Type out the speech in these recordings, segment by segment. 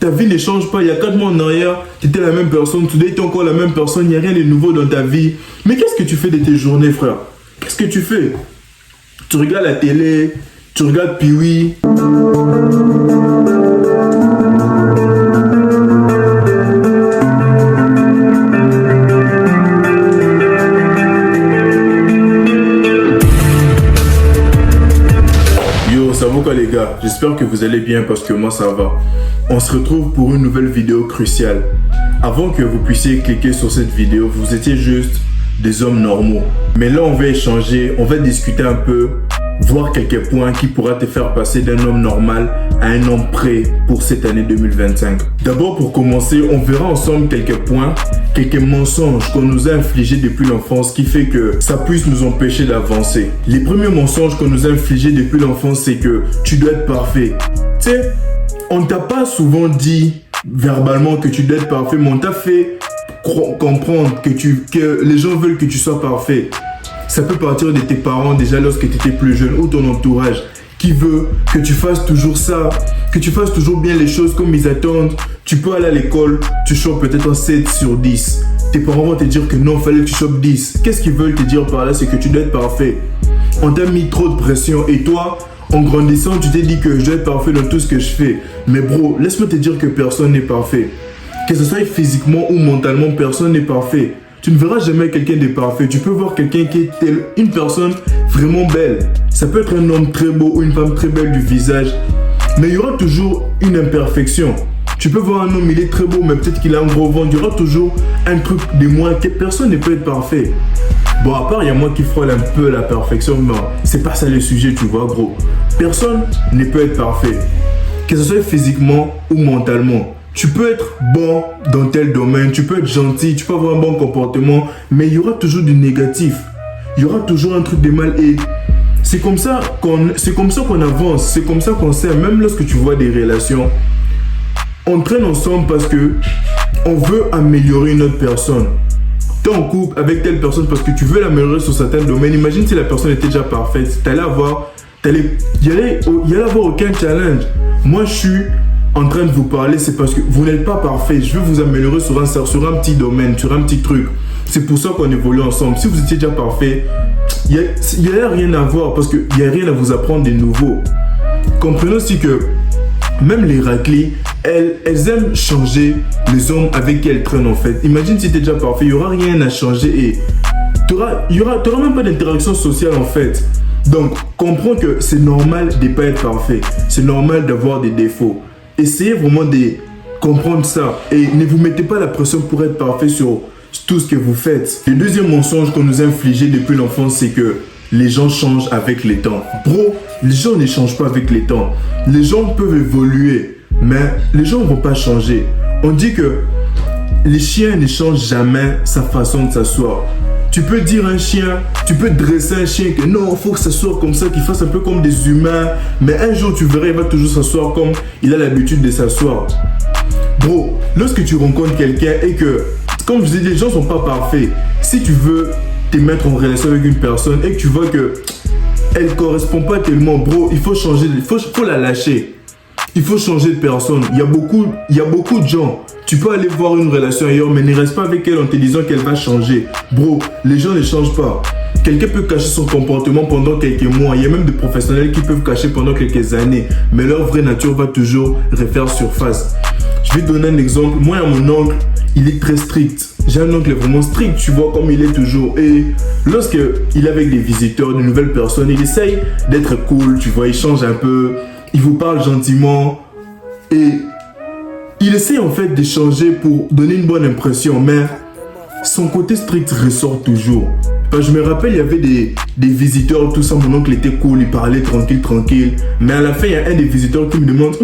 Ta vie ne change pas. Il y a 4 mois en arrière, tu étais la même personne. Today, tu es encore la même personne. Il n'y a rien de nouveau dans ta vie. Mais qu'est-ce que tu fais de tes journées, frère? Qu'est-ce que tu fais? Tu regardes la télé, tu regardes Pee-wee. Ça va quoi les gars? J'espère que vous allez bien parce que moi ça va. On se retrouve pour une nouvelle vidéo cruciale. Avant que vous puissiez cliquer sur cette vidéo, vous étiez juste des hommes normaux. Mais là on va échanger, on va discuter un peu, voir quelques points qui pourraient te faire passer d'un homme normal à un homme prêt pour cette année 2025. D'abord pour commencer, on verra ensemble quelques points, quelques mensonges qu'on nous a infligés depuis l'enfance qui fait que ça puisse nous empêcher d'avancer. Les premiers mensonges qu'on nous a infligés depuis l'enfance, c'est que tu dois être parfait. Tu sais, on t'a pas souvent dit verbalement que tu dois être parfait, mais on t'a fait comprendre que les gens veulent que tu sois parfait. Ça peut partir de tes parents déjà lorsque tu étais plus jeune ou ton entourage qui veut que tu fasses toujours ça, que tu fasses toujours bien les choses comme ils attendent. Tu peux aller à l'école, tu chopes peut-être un 7 sur 10. Tes parents vont te dire que non, il fallait que tu chopes 10. Qu'est-ce qu'ils veulent te dire par là? C'est que tu dois être parfait. On t'a mis trop de pression et toi, en grandissant, tu t'es dit que je dois être parfait dans tout ce que je fais. Mais bro, laisse-moi te dire que personne n'est parfait. Que ce soit physiquement ou mentalement, personne n'est parfait. Tu ne verras jamais quelqu'un de parfait. Tu peux voir quelqu'un qui est une personne vraiment belle. Ça peut être un homme très beau ou une femme très belle du visage. Mais il y aura toujours une imperfection. Tu peux voir un homme, il est très beau, mais peut-être qu'il a un gros ventre. Il y aura toujours un truc de moins que personne ne peut être parfait. Bon, à part, il y a moi qui frôle un peu la perfection, mais c'est pas ça le sujet, tu vois, gros. Personne ne peut être parfait. Que ce soit physiquement ou mentalement. Tu peux être bon dans tel domaine, tu peux être gentil, tu peux avoir un bon comportement, mais il y aura toujours du négatif. Il y aura toujours un truc de mal et c'est comme ça qu'on avance, c'est comme ça qu'on sait, même lorsque tu vois des relations, on traîne ensemble parce que on veut améliorer une autre personne. Tu es en couple avec telle personne parce que tu veux l'améliorer sur certains domaines. Imagine si la personne était déjà parfaite, il y allait avoir aucun challenge. Moi je suis en train de vous parler, c'est parce que vous n'êtes pas parfait. Je veux vous améliorer sur un petit domaine, sur un petit truc. C'est pour ça qu'on évolue ensemble. Si vous étiez déjà parfait, il n'y a rien à voir parce qu'il n'y a rien à vous apprendre de nouveau. Comprenez aussi que même les raclis, elles aiment changer les hommes avec qui elles traînent en fait. Imagine si tu es déjà parfait, il n'y aura rien à changer et tu n'auras même pas d'interaction sociale en fait. Donc, comprends que c'est normal de ne pas être parfait. C'est normal d'avoir des défauts. Essayez vraiment de comprendre ça et ne vous mettez pas la pression pour être parfait sur tout ce que vous faites. Le deuxième mensonge qu'on nous a infligé depuis l'enfance, c'est que les gens changent avec les temps. Bro, les gens ne changent pas avec les temps. Les gens peuvent évoluer, mais les gens ne vont pas changer. On dit que les chiens ne changent jamais sa façon de s'asseoir. Tu peux dire à un chien, tu peux dresser un chien que non, il faut que ça soit comme ça, qu'il fasse un peu comme des humains. Mais un jour, tu verras, il va toujours s'asseoir comme il a l'habitude de s'asseoir. Bro, lorsque tu rencontres quelqu'un et que, comme je vous ai dit, les gens ne sont pas parfaits. Si tu veux te mettre en relation avec une personne et que tu vois que elle ne correspond pas tellement, bro, il faut changer, il faut la lâcher. Il faut changer de personne. Il y a beaucoup de gens. Tu peux aller voir une relation ailleurs, mais ne reste pas avec elle en te disant qu'elle va changer. Bro, les gens ne changent pas. Quelqu'un peut cacher son comportement pendant quelques mois. Il y a même des professionnels qui peuvent cacher pendant quelques années. Mais leur vraie nature va toujours refaire surface. Je vais te donner un exemple. Moi, mon oncle, il est très strict. J'ai un oncle vraiment strict, tu vois, comme il est toujours. Et lorsqu'il est avec des visiteurs, de nouvelles personnes, il essaye d'être cool, tu vois, il change un peu. Il vous parle gentiment et il essaie en fait de changer pour donner une bonne impression, mais son côté strict ressort toujours. Enfin, je me rappelle, il y avait des visiteurs, tout ça, mon oncle était cool, il parlait tranquille, mais à la fin, il y a un des visiteurs qui me demande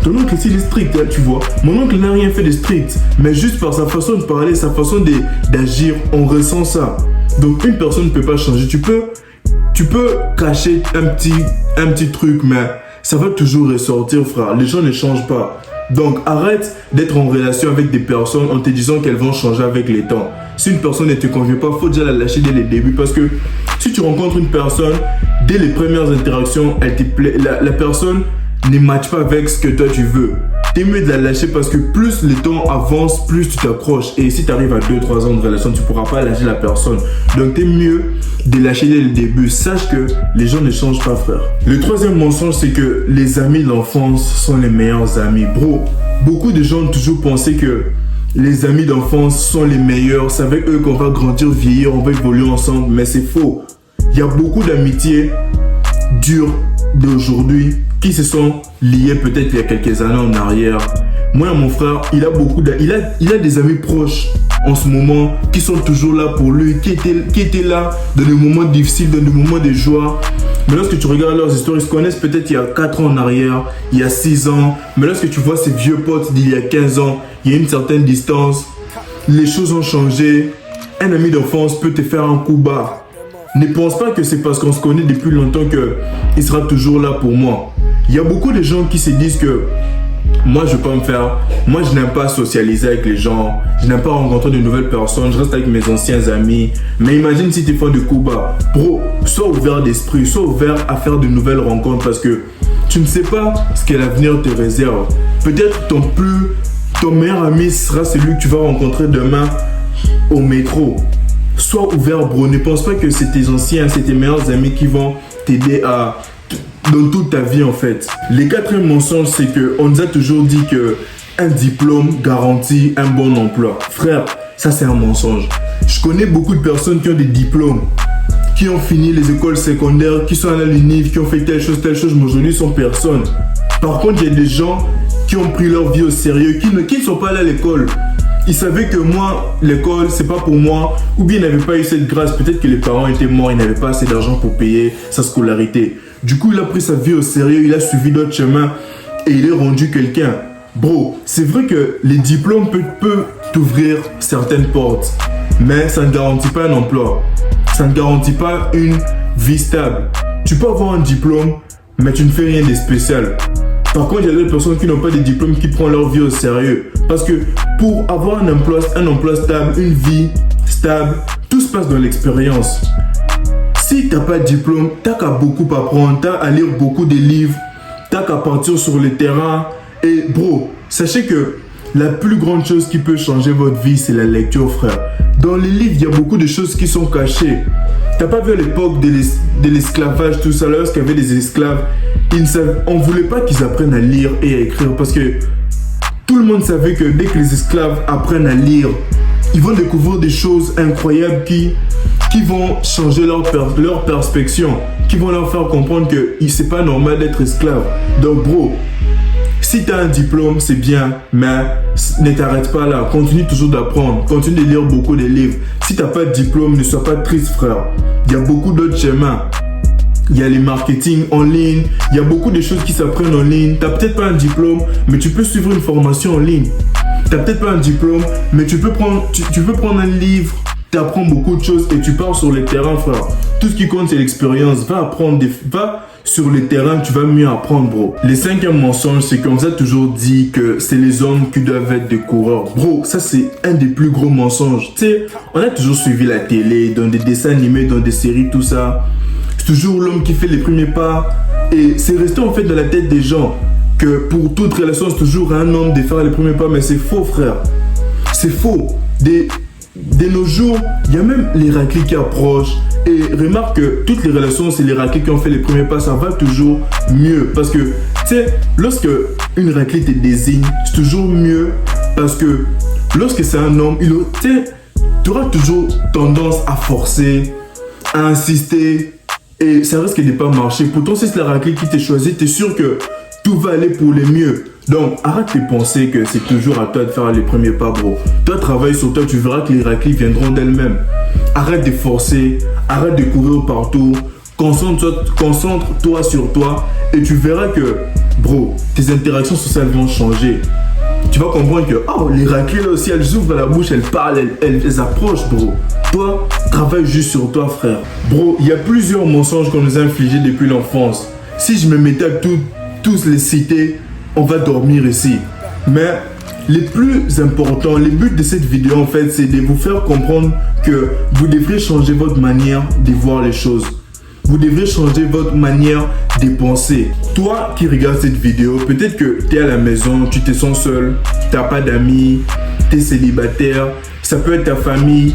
ton oncle ici il est strict, hein, tu vois. Mon oncle n'a rien fait de strict, mais juste par sa façon de parler, sa façon d'agir, on ressent ça. Donc une personne ne peut pas changer. Tu peux cacher un petit truc, mais ça va toujours ressortir, frère. Les gens ne changent pas. Donc arrête d'être en relation avec des personnes en te disant qu'elles vont changer avec les temps. Si une personne ne te convient pas, il faut déjà la lâcher dès le début. Parce que si tu rencontres une personne, dès les premières interactions, elle te plaît, la personne ne matche pas avec ce que toi tu veux. t'es mieux de la lâcher parce que plus le temps avance, plus tu t'accroches. Et si tu arrives à 2-3 ans de relation, tu pourras pas lâcher la personne. Donc t'es mieux de lâcher dès le début. Sache que les gens ne changent pas, frère. Le troisième mensonge, c'est que les amis d'enfance sont les meilleurs amis. Bro, beaucoup de gens ont toujours pensé que les amis d'enfance sont les meilleurs. C'est avec eux qu'on va grandir, vieillir, on va évoluer ensemble. Mais c'est faux. Il y a beaucoup d'amitiés dures d'aujourd'hui qui se sont liés peut-être il y a quelques années en arrière. Moi, mon frère, il a des amis proches en ce moment qui sont toujours là pour lui, qui étaient là dans des moments difficiles, dans des moments de joie. Mais lorsque tu regardes leurs histoires, ils se connaissent peut-être il y a 4 ans en arrière, il y a 6 ans. Mais lorsque tu vois ces vieux potes d'il y a 15 ans, il y a une certaine distance. Les choses ont changé. Un ami d'enfance peut te faire un coup bas. Ne pense pas que c'est parce qu'on se connaît depuis longtemps qu'il sera toujours là pour moi. Il y a beaucoup de gens qui se disent que moi je n'aime pas socialiser avec les gens, je n'aime pas rencontrer de nouvelles personnes, je reste avec mes anciens amis. Mais imagine si tu es fan de Kuba. Bro, sois ouvert d'esprit, sois ouvert à faire de nouvelles rencontres parce que tu ne sais pas ce que l'avenir te réserve. Peut-être ton meilleur ami sera celui que tu vas rencontrer demain au métro. Sois ouvert, bro. Ne pense pas que c'est tes anciens, c'est tes meilleurs amis qui vont t'aider dans toute ta vie en fait. Les quatrième mensonge, c'est qu'on nous a toujours dit que un diplôme garantit un bon emploi. Frère, ça c'est un mensonge. Je connais beaucoup de personnes qui ont des diplômes, qui ont fini les écoles secondaires, qui sont allés à l'UNIF, qui ont fait telle chose, mais aujourd'hui sont personne. Par contre, il y a des gens qui ont pris leur vie au sérieux, qui ne sont pas allés à l'école. Ils savaient que moi, l'école, c'est pas pour moi, ou bien ils n'avaient pas eu cette grâce. Peut-être que les parents étaient morts, ils n'avaient pas assez d'argent pour payer sa scolarité. Du coup, il a pris sa vie au sérieux, il a suivi d'autres chemins et il est rendu quelqu'un. Bro, c'est vrai que les diplômes peuvent t'ouvrir certaines portes, mais ça ne garantit pas un emploi. Ça ne garantit pas une vie stable. Tu peux avoir un diplôme, mais tu ne fais rien de spécial. Par contre, il y a des personnes qui n'ont pas de diplôme qui prennent leur vie au sérieux. Parce que pour avoir un emploi stable, une vie stable, tout se passe dans l'expérience. Si tu n'as pas de diplôme, tu n'as qu'à beaucoup apprendre, tu as à lire beaucoup de livres, tu n'as qu'à partir sur le terrain. Et bro, sachez que la plus grande chose qui peut changer votre vie, c'est la lecture, frère. Dans les livres, il y a beaucoup de choses qui sont cachées. T'as pas vu à l'époque de l'esclavage, tout ça, lorsqu'il y avait des esclaves, on ne voulait pas qu'ils apprennent à lire et à écrire parce que tout le monde savait que dès que les esclaves apprennent à lire, ils vont découvrir des choses incroyables qui vont changer leur perspective, qui vont leur faire comprendre que c'est pas normal d'être esclave. Donc bro, si tu as un diplôme, c'est bien, mais ne t'arrête pas là. Continue toujours d'apprendre. Continue de lire beaucoup de livres. Si tu n'as pas de diplôme, ne sois pas triste, frère. Il y a beaucoup d'autres chemins. Il y a les marketing en ligne. Il y a beaucoup de choses qui s'apprennent en ligne. Tu n'as peut-être pas un diplôme, mais tu peux suivre une formation en ligne. Tu n'as peut-être pas un diplôme, mais tu peux prendre un livre. Tu apprends beaucoup de choses et tu pars sur le terrain, frère. Tout ce qui compte, c'est l'expérience. Va sur le terrain, tu vas mieux apprendre, bro. Le cinquième mensonge, c'est qu'on vous a toujours dit que c'est les hommes qui doivent être des coureurs. Bro, ça c'est un des plus gros mensonges. Tu sais, on a toujours suivi la télé, dans des dessins animés, dans des séries, tout ça. C'est toujours l'homme qui fait les premiers pas. Et c'est resté en fait dans la tête des gens que pour toute relation, c'est toujours un homme de faire les premiers pas. Mais c'est faux, frère. C'est faux. De nos jours, il y a même les raclis qui approchent. Et remarque que toutes les relations, c'est les raclis qui ont fait les premiers pas, ça va toujours mieux. Parce que, tu sais, lorsque une raclie te désigne, c'est toujours mieux. Parce que lorsque c'est un homme, tu auras toujours tendance à forcer, à insister. Et ça risque de ne pas marcher. Pourtant, si c'est la raclie qui t'a choisi, tu es sûr que tout va aller pour le mieux. Donc, arrête de penser que c'est toujours à toi de faire les premiers pas, bro. Toi, travaille sur toi, tu verras que les raclis viendront d'elles-mêmes. Arrête de forcer, arrête de courir partout. Concentre-toi sur toi et tu verras que, bro, tes interactions sociales vont changer. Tu vas comprendre que, les raclis là aussi, elles ouvrent la bouche, elles parlent, elles approchent, bro. Toi, travaille juste sur toi, frère. Bro, il y a plusieurs mensonges qu'on nous a infligés depuis l'enfance. Si je me mettais à tous les citer, on va dormir ici. Mais les plus importants, les buts de cette vidéo en fait, c'est de vous faire comprendre que vous devrez changer votre manière de voir les choses. Vous devrez changer votre manière de penser. Toi qui regardes cette vidéo, peut-être que tu es à la maison, tu te sens seul, tu n'as pas d'amis, tu es célibataire, ça peut être ta famille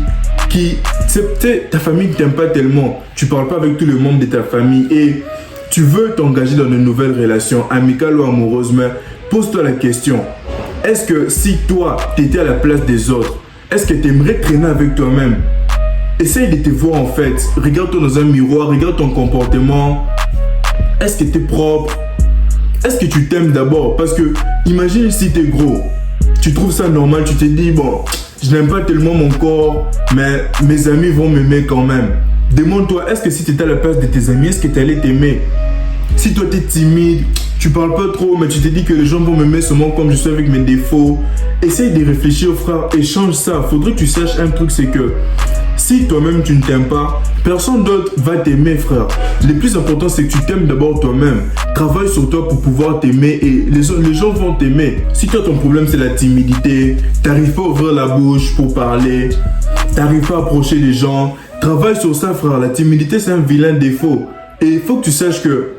ta famille ne t'aime pas tellement, tu ne parles pas avec tous les membres de ta famille et tu veux t'engager dans de nouvelles relations, amicales ou amoureuses, mais pose-toi la question, est-ce que si toi, tu étais à la place des autres, est-ce que tu aimerais traîner avec toi-même? Essaye de te voir en fait, regarde-toi dans un miroir, regarde ton comportement, est-ce que tu es propre? Est-ce que tu t'aimes d'abord? Parce que imagine si tu es gros, tu trouves ça normal, tu te dis bon, je n'aime pas tellement mon corps, mais mes amis vont m'aimer quand même. Demande-toi, est-ce que si tu étais à la place de tes amis, est-ce que tu allais t'aimer? Si toi tu es timide, tu parles pas trop, mais tu te dis que les gens vont m'aimer seulement comme je suis avec mes défauts, essaye de réfléchir frère et change ça. Faudrait que tu saches un truc, c'est que si toi-même tu ne t'aimes pas, personne d'autre va t'aimer frère. Le plus important c'est que tu t'aimes d'abord toi-même. Travaille sur toi pour pouvoir t'aimer et les gens vont t'aimer. Si toi ton problème c'est la timidité, t'arrives pas à ouvrir la bouche pour parler, t'arrives pas à approcher les gens, travaille sur ça frère. La timidité c'est un vilain défaut. Et il faut que tu saches que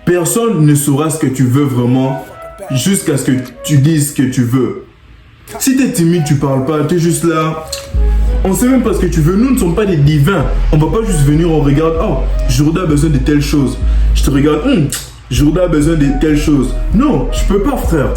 personne ne saura ce que tu veux vraiment jusqu'à ce que tu dises ce que tu veux. Si tu es timide, tu parles pas, tu es juste là. On sait même pas ce que tu veux. Nous ne sommes pas des divins. On va pas juste venir, on regarde. Oh, Jourda a besoin de telle chose. Je te regarde. Jourda a besoin de telle chose. Non, je peux pas, frère.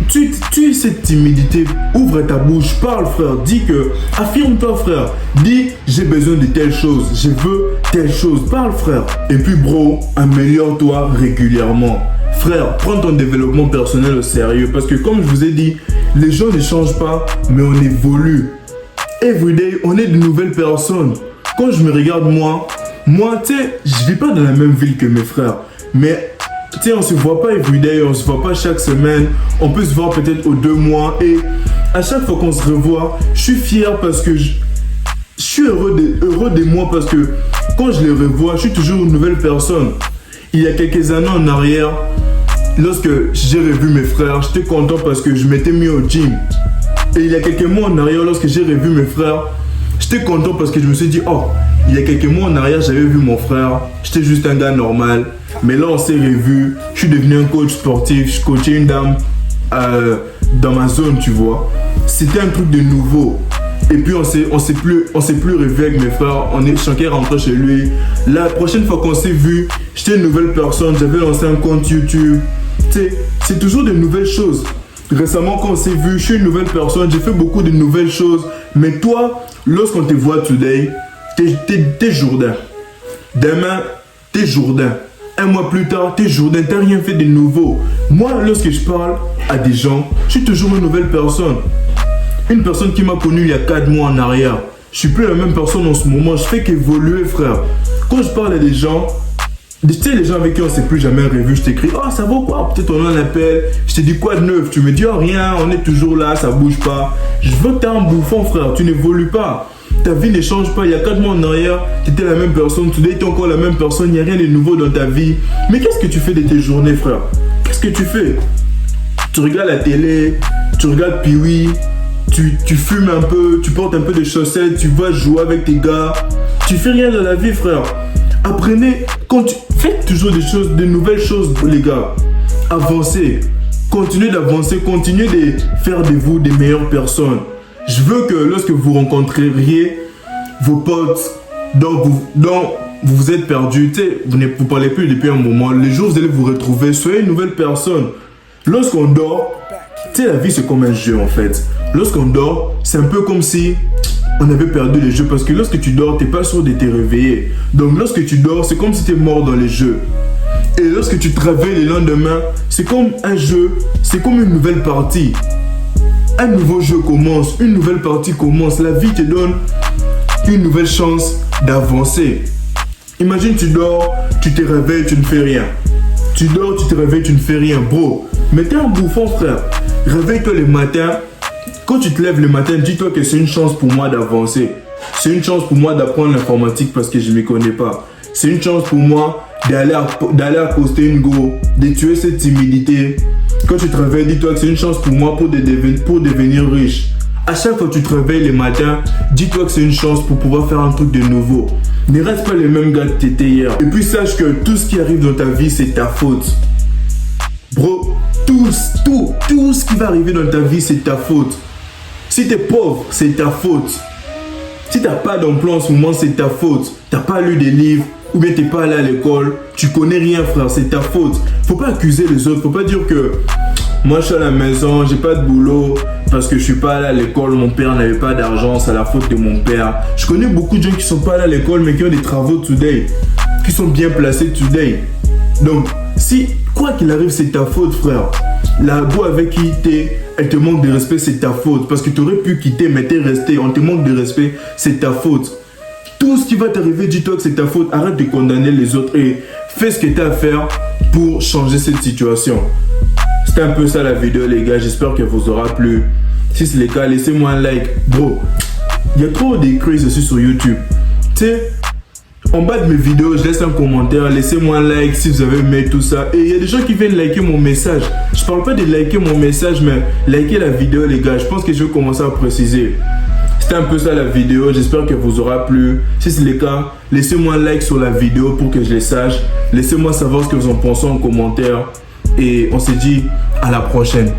Tu as cette timidité. Ouvre ta bouche, parle, frère. Dis que. Affirme-toi, frère. Dis j'ai besoin de telle chose. Je veux telle chose. Parle, frère. Et puis, bro, améliore-toi régulièrement. Frère, prends ton développement personnel au sérieux. Parce que, comme je vous ai dit, les gens ne changent pas, mais on évolue. Everyday, on est de nouvelles personnes. Quand je me regarde moi, tu sais, je vis pas dans la même ville que mes frères. Mais, tu sais, on se voit pas everyday, on se voit pas chaque semaine. On peut se voir peut-être aux 2 mois. Et à chaque fois qu'on se revoit, je suis fier parce que je suis heureux de moi parce que quand je les revois, je suis toujours une nouvelle personne. Il y a quelques années en arrière, lorsque j'ai revu mes frères, j'étais content parce que je m'étais mis au gym. Et il y a quelques mois en arrière, lorsque j'ai revu mes frères, j'étais content parce que je me suis dit, oh, il y a quelques mois en arrière, j'avais vu mon frère, j'étais juste un gars normal. Mais là, on s'est revus, je suis devenu un coach sportif, je coachais une dame dans ma zone, tu vois. C'était un truc de nouveau. Et puis, on s'est plus revu avec mes frères, chacun rentré chez lui. La prochaine fois qu'on s'est vu, j'étais une nouvelle personne, j'avais lancé un compte YouTube. Tu sais, c'est toujours de nouvelles choses. Récemment, quand on s'est vu, je suis une nouvelle personne, j'ai fait beaucoup de nouvelles choses. Mais toi, lorsqu'on te voit today, t'es Jourdain. Demain, t'es Jourdain. Un mois plus tard, t'es Jourdain, t'as rien fait de nouveau. Moi, lorsque je parle à des gens, je suis toujours une nouvelle personne. Une personne qui m'a connu il y a 4 mois en arrière. Je suis plus la même personne en ce moment, je fais qu'évoluer frère. Quand je parle à des gens, tu sais, les gens avec qui on ne s'est plus jamais revu, je t'écris, oh ça va quoi, peut-être on en appelle, je te dis quoi de neuf, tu me dis oh rien, on est toujours là, ça bouge pas. Je veux que tu es un bouffon frère, tu n'évolues pas, ta vie ne change pas, il y a 4 mois en arrière, tu étais la même personne, tu es encore la même personne, il n'y a rien de nouveau dans ta vie. Mais qu'est-ce que tu fais de tes journées frère? Qu'est-ce que tu fais? Tu regardes la télé, tu regardes Piwi, tu fumes un peu, tu portes un peu de chaussettes, tu vas jouer avec tes gars, tu fais rien dans la vie frère. Apprenez, faites toujours de nouvelles choses les gars. Avancez, continuez d'avancer, continuez de faire de vous des meilleures personnes. Je veux que lorsque vous rencontreriez vos potes dont vous vous êtes perdu, vous ne parlez plus depuis un moment, les jours où vous allez vous retrouver, soyez une nouvelle personne. Lorsqu'on dort, tu sais la vie c'est comme un jeu en fait. Lorsqu'on dort, c'est un peu comme si on avait perdu les jeux parce que lorsque tu dors, tu n'es pas sûr de te réveiller. Donc lorsque tu dors, c'est comme si tu es mort dans les jeux. Et lorsque tu te réveilles le lendemain, c'est comme un jeu, c'est comme une nouvelle partie. Un nouveau jeu commence, une nouvelle partie commence. La vie te donne une nouvelle chance d'avancer. Imagine tu dors, tu te réveilles, tu ne fais rien. Tu dors, tu te réveilles, tu ne fais rien. Bro, mais t'es un bouffon frère. Réveille-toi le matin. Quand tu te lèves le matin, dis-toi que c'est une chance pour moi d'avancer. C'est une chance pour moi d'apprendre l'informatique parce que je ne m'y connais pas. C'est une chance pour moi d'aller accoster une go, de tuer cette timidité. Quand tu te réveilles, dis-toi que c'est une chance pour moi pour devenir riche. À chaque fois que tu te réveilles le matin, dis-toi que c'est une chance pour pouvoir faire un truc de nouveau. Ne reste pas le même gars que t'étais hier. Et puis sache que tout ce qui arrive dans ta vie, c'est ta faute. Bro, tout ce qui va arriver dans ta vie, c'est ta faute. Si t'es pauvre, c'est ta faute. Si t'as pas d'emploi en ce moment, c'est ta faute. T'as pas lu des livres, ou bien t'es pas allé à l'école, tu connais rien frère, c'est ta faute. Faut pas accuser les autres, faut pas dire que moi je suis à la maison, j'ai pas de boulot parce que je suis pas allé à l'école, mon père n'avait pas d'argent, c'est la faute de mon père. Je connais beaucoup de gens qui sont pas allés à l'école mais qui ont des travaux today, qui sont bien placés today. Donc si quoi qu'il arrive c'est ta faute frère. La go avec qui t'es, elle te manque de respect, c'est ta faute. Parce que tu aurais pu quitter mais t'es resté, on te manque de respect, c'est ta faute. Tout ce qui va t'arriver, dis-toi que c'est ta faute. Arrête de condamner les autres et fais ce que tu as à faire pour changer cette situation. C'était un peu ça la vidéo les gars, j'espère qu'elle vous aura plu. Si c'est le cas, laissez-moi un like. Bro, il y a trop de craze aussi sur YouTube. Tu sais, en bas de mes vidéos, je laisse un commentaire, laissez-moi un like si vous avez aimé tout ça. Et il y a des gens qui viennent liker mon message. Je parle pas de liker mon message, mais liker la vidéo les gars. Je pense que je vais commencer à préciser. C'était un peu ça la vidéo, j'espère qu'elle vous aura plu. Si c'est le cas, laissez-moi un like sur la vidéo pour que je le sache. Laissez-moi savoir ce que vous en pensez en commentaire. Et on se dit à la prochaine.